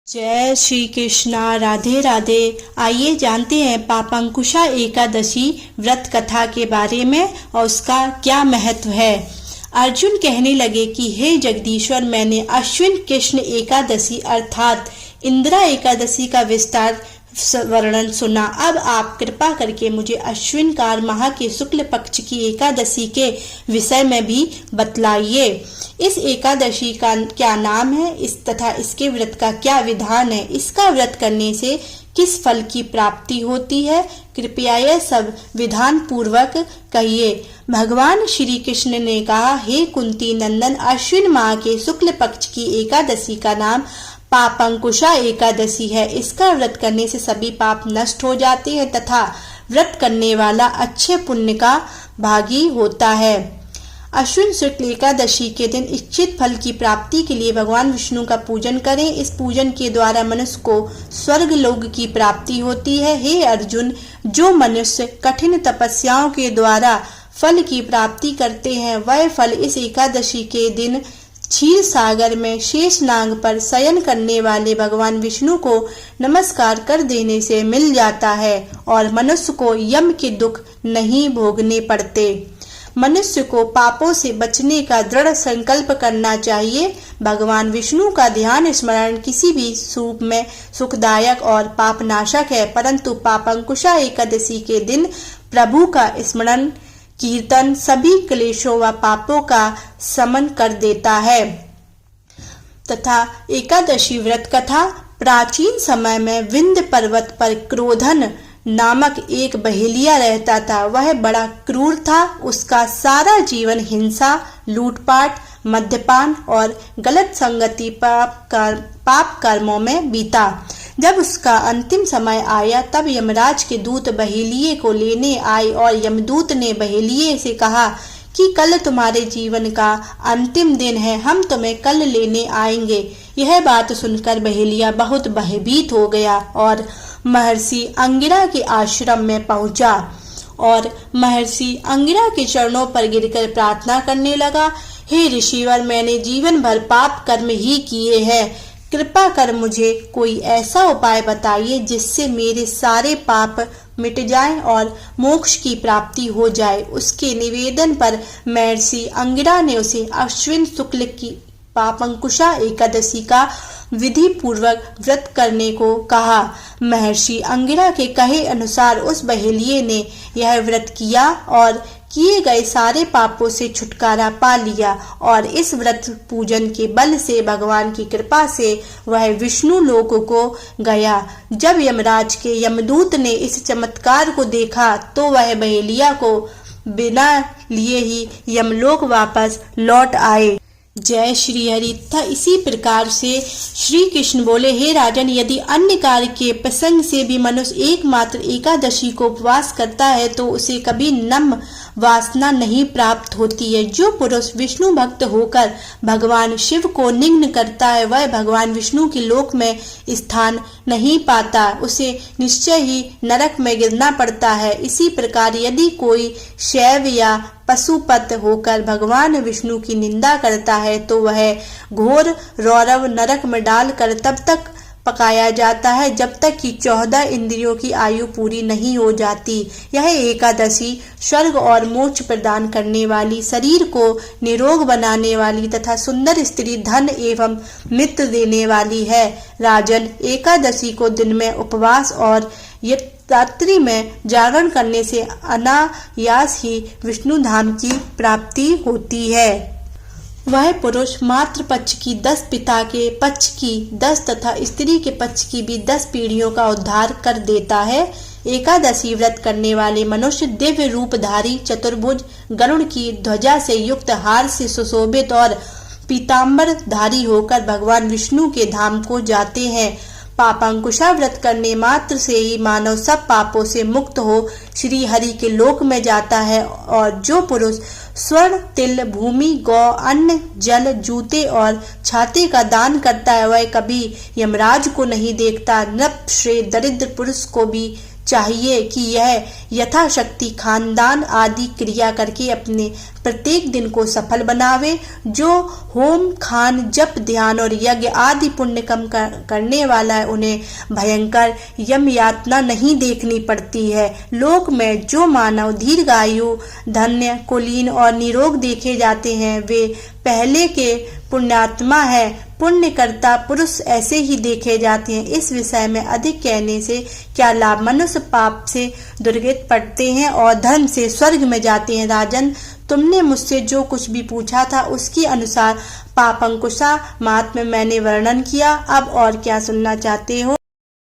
जय श्री कृष्णा। राधे राधे। आइए जानते हैं पापंकुशा एकादशी व्रत कथा के बारे में और उसका क्या महत्व है। अर्जुन कहने लगे कि हे जगदीश्वर, मैंने अश्विन कृष्ण एकादशी अर्थात इंदिरा एकादशी का विस्तार वर्णन सुना। अब आप कृपा करके मुझे अश्विन कार माह के शुक्ल पक्ष की एकादशी के विषय में भी बतलाइए। इस एकादशी का क्या नाम है, इस तथा इसके व्रत का क्या विधान है, इसका व्रत करने से किस फल की प्राप्ति होती है, कृपया यह सब विधान पूर्वक कहिए। भगवान श्री कृष्ण ने कहा, हे कुंती नंदन, अश्विन माह के शुक्ल पक्ष की एकादशी का नाम पापंकुशा एकादशी है। इसका व्रत करने से सभी पाप नष्ट हो जाते हैं तथा व्रत करने वाला अच्छे पुण्य का भागी होता है। अश्विन शुक्ल एकादशी के दिन इच्छित फल की प्राप्ति के लिए भगवान विष्णु का पूजन करें। इस पूजन के द्वारा मनुष्य को स्वर्ग लोक की प्राप्ति होती है। हे अर्जुन, जो मनुष्य कठिन तपस्याओं के द्वारा फल की प्राप्ति करते हैं, वह फल इस एकादशी के दिन क्षीर सागर में शेष नाग पर शयन करने वाले भगवान विष्णु को नमस्कार कर देने से मिल जाता है और मनुष्य को यम के दुख नहीं भोगने पड़ते। मनुष्य को पापों से बचने का दृढ़ संकल्प करना चाहिए। भगवान विष्णु का ध्यान स्मरण किसी भी रूप में सुखदायक और पापनाशक है, परंतु पापंकुशा एकादशी के दिन प्रभु का स्मरण कीर्तन सभी क्लेशों व पापों का शमन कर देता है। तथा एकादशी व्रत कथा। प्राचीन समय में विंध्य पर्वत पर क्रोधन नामक एक बहेलिया रहता था। वह बड़ा क्रूर था। उसका सारा जीवन हिंसा, लूटपाट, मद्यपान और गलत संगति पाप कर्मों में बीता। जब उसका अंतिम समय आया तब यमराज के दूत बहेलिये को लेने आए और यमदूत ने बहेलिये से कहा कि कल तुम्हारे जीवन का अंतिम दिन है, हम तुम्हें कल लेने आएंगे। यह बात सुनकर बहेलिया बहुत भयभीत हो गया और महर्षि अंगिरा के आश्रम में पहुंचा और महर्षि अंगिरा के चरणों पर गिरकर प्रार्थना करने लगा, हे ऋषिवर, मैंने जीवन भर पाप कर्म ही किए हैं। कृपा कर मुझे कोई ऐसा उपाय बताइए जिससे मेरे सारे पाप मिट जाएं और मोक्ष की प्राप्ति हो जाए। उसके निवेदन पर महर्षि अंगिरा ने उसे अश्विन शुक्ल की पापंकुशा एकादशी का विधि पूर्वक व्रत करने को कहा। महर्षि अंगिरा के कहे अनुसार उस बहेलिये ने यह व्रत किया और किए गए सारे पापों से छुटकारा पा लिया और इस व्रत पूजन के बल से भगवान की कृपा से वह विष्णु लोक को गया। जब यमराज के यमदूत ने इस चमत्कार को देखा तो वह बहेलिया को बिना लिए ही यमलोक वापस लौट आए। जय श्री हरि। था इसी प्रकार से श्री कृष्ण बोले, हे राजन, यदि अन्य कार्य के प्रसंग से भी मनुष्य एकमात्र एकादशी को उपवास करता है तो उसे कभी नम वासना नहीं प्राप्त होती है। जो पुरुष विष्णु भक्त होकर भगवान शिव को निग्न करता है वह भगवान विष्णु के लोक में स्थान नहीं पाता, उसे निश्चय ही नरक में गिरना पड़ता है। इसी प्रकार यदि कोई शैव या पशुपत होकर भगवान विष्णु की निंदा करता है तो वह घोर रौरव नरक में डालकर तब तक पकाया जाता है जब तक कि 14 इंद्रियों की आयु पूरी नहीं हो जाती। यह एकादशी स्वर्ग और मोक्ष प्रदान करने वाली, शरीर को निरोग बनाने वाली तथा सुंदर स्त्री, धन एवं मित्र देने वाली है। राजन, एकादशी को दिन में उपवास और रात्रि में जागरण करने से अनायास ही विष्णु धाम की प्राप्ति होती है। वह पुरुष मातृ पक्ष की 10, पिता के पक्ष की 10 तथा स्त्री के पक्ष की भी 10 पीढ़ियों का उद्धार कर देता है। एकादशी व्रत करने वाले मनुष्य दिव्य रूपधारी, चतुर्भुज, गरुड़ की ध्वजा से युक्त, हार से सुशोभित और पीताम्बर धारी होकर भगवान विष्णु के धाम को जाते हैं। पापंकुशा व्रत करने मात्र से ही मानव सब पापों से मुक्त हो श्री हरि के लोक में जाता है और जो पुरुष स्वर्ण, तिल, भूमि, गौ, अन्न, जल, जूते और छाते का दान करता है वह कभी यमराज को नहीं देखता। नृप, श्रेष्ठ, दरिद्र पुरुष को भी चाहिए कि यह यथाशक्ति खानदान आदि क्रिया करके अपने प्रत्येक दिन को सफल बनावे। जो होम, खान, जप, ध्यान और यज्ञ आदि पुण्य कम करने वाला है, उन्हें भयंकर यम यातना नहीं देखनी पड़ती है। लोक में जो मानव दीर्घायु, धन्य, कुलीन और निरोग देखे जाते हैं, वे पहले के पुण्यात्मा है। पुण्यकर्ता पुरुष ऐसे ही देखे जाते हैं। इस विषय में अधिक कहने से क्या लाभ? मनुष्य पाप से दुर्गति पड़ते हैं और धर्म से स्वर्ग में जाते हैं। राजन, तुमने मुझसे जो कुछ भी पूछा था उसके अनुसार पापंकुशा महात्म्य मैंने वर्णन किया। अब और क्या सुनना चाहते हो?